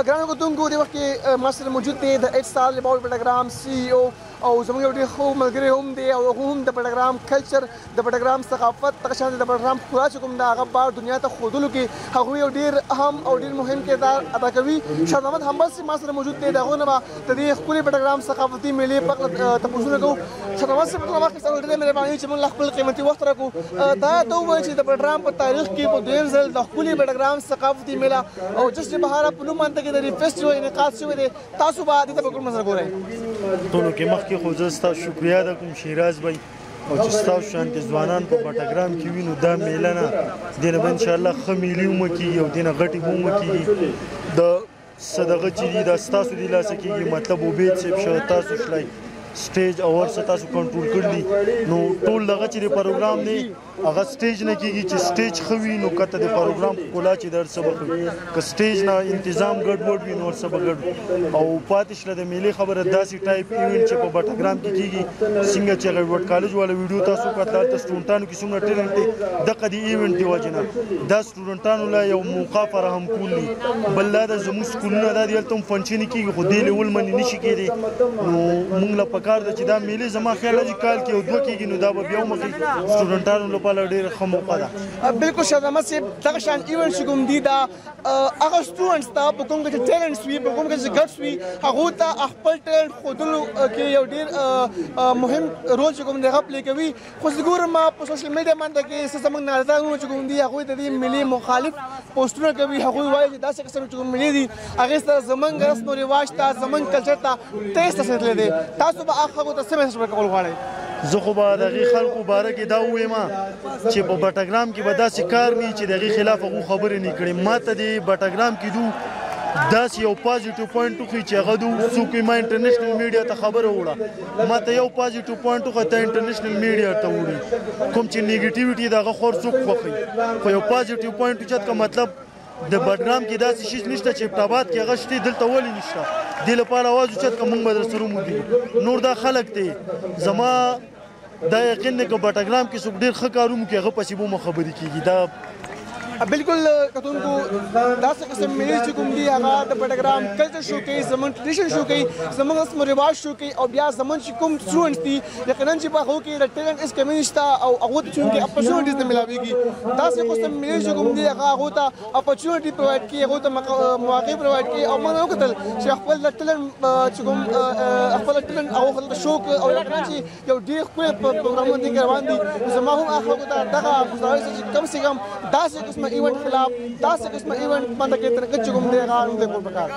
ګرانو کتونکو دې وخت کې ما سره موجود دی د اتصال لباول پټګرام CEO او زموږ یو ډېر ښه ملګری هم دی او هغه هم د پټګرام کلچر د پټګرام ثقافت دغه شان د پټګرام ښکلا چې کوم ده هغه بار دنیا ته ښودلو کې هغوی یو ډېر اهم او ډېر مهم کردار ادا کوي. شاه محمد حنبل صاحب ما سره موجود دی د هغو نه به د دې ښکلې پټګرام ثقافتي میلې په هکله تپوسونه کوو. شاه محمد صاحب په وخت کې څلور ډېرې مهرباني چې موږ خپل قیمتي وخت راکړو. دا ته ووایه چې د پټګرام په تاریخ کې په دویم ځل د ښکلې پټګرام ثقافتي میله او جشن بهاره په نوم باندې کې د فیسټیوال انعقاد شوی دی. تاسو به دې ته په کوم نظر ګورئ؟ ټولو کې مخکې خو زه ستاسو شکریه ادا کوم شیراز بھائی او چې ستاسو شانتې ځوانان په پټګرام کې وینو دا میله نه دې نه به انشاءالله ښه میلې هم کېږي او دې نه غټې به هم کېږي. د صدقه چې دي دا ستاسو د لاسه کېږي مطلب عبید صاحب شه تاسو شلای سټیج اور څه تاسو کنټرول کړلی نو ټول دغه چې د پروګرام دی هغه سټیج نه کېږي چې سټیج ښه وي نو کته د پروګرام ښکلا چې در څه به ښه وي که سټیج نه انتظام ګډوډ وي نو څه به ګډ او پاتې شله د میلې خبره داسې ټایپ ایونټ چې په پټګرام کې کېږي څنګه چې هغه وډ کالج والا ویډیو تاسو کتل هلته سټوډنټانو کې څومره ټیلنټ دی دغه د ایونټ د وجې نه دا سټوډنټانو له یو موقع فراهم کول دي. بل دا د زموږ سکولونه دا دي هلته هم فنکشنې کېږي خو دې لیول منې نه شي کېدی نو موږ له پکار ده چې دا میلې زما خیال دی کال کې یو دوه کېږي نو دا به بیا هم سټوډنټانو لپاره ډېره ښه موقع ده. بالکل شاه محمد صاحب دغه شان ایونټ چې کوم دي دا هغه سټوډنټس ته په کوم کې چې ټیلنټس وي په کوم کې چې ګټس وي هغو ته خپل ټیلنټ ښودلو کې یو ډېر مهم رول چې کوم دی هغه پلی کوي. خو زه ګورم په سوشل میډیا باندې کې څه زموږ نظرونه چې کوم دي هغوی د دې ملي مخالف پوسټونه کوي. هغوی وایي چې داسې قسم چې کوم ملي دي هغې سره زموږ رسم و رواج ته زموږ کلچر ته ټیسټ رسېدلی دی. تاسو به هغه خلکو ته څه میسج ورکول غواړئ؟ زه خو به د هغې خلکو باره کې دا ووایم چې په پټګرام کې به داسې کار نه وي چې د هغې خلاف هغو خبرې نه کړي. ما ته د پټګرام کې داسې یو پازیټیو پوینټ وښیي چې هغه د څوک ما انټرنیشنل میډیا ته خبره وړه ما ته یو پازیټیو پوینټ وښیه ته انټرنیشنل میډیا ته وړي کوم چې نیګیټیویټي د هغه خور څوک خوښوي خو یو پازیټیو پوینټ اوچت که مطلب د پټګرام کې داسې شیز نشته چې ابټاباد کې هغه شته دلته ولې نشته دې لپاره اواز اوچت که موږ به در سره وموږي نور دا خلک دی زما دا یقین دی که پټګرام کې څوک ډېر ښه کار وموکړي هغه پسې به مو خبرې کېږي. دا بالکل کتونکو داسې قسم میلې چې کوم دي هغه د پټګرام کلچر شو کوي زموږ ټریډیشن شو کوي زموږ رسم و رواج شو کوي او بیا زموږ چې کوم سټوډنټس دي یقینا چې په هغو کې د ټیلنټ هېڅ کمي نشته او هغو ته چونکې اپرچونټیز نه ملاویږي داسې قسم میلې چې کوم دي هغه هغو ته اپرچونټي پرووایډ کوي هغو ته مواقع پرووایډ کوي او موږ وکتل چې خپل د ټیلنټ چې کوم خپل ټیلنټ هغو خلکو ته شو او یقینا چې یو ډېر ښکلی پروګرامونه دې کې روان دي زما هم هغه خلکو ته دغه ګزارش چې کم سے کم داسې قسمه ایونټ خلاف داسې قسمه ایونټ باندې کې ترکه چې کوم دی هغه موږ ته کول پکار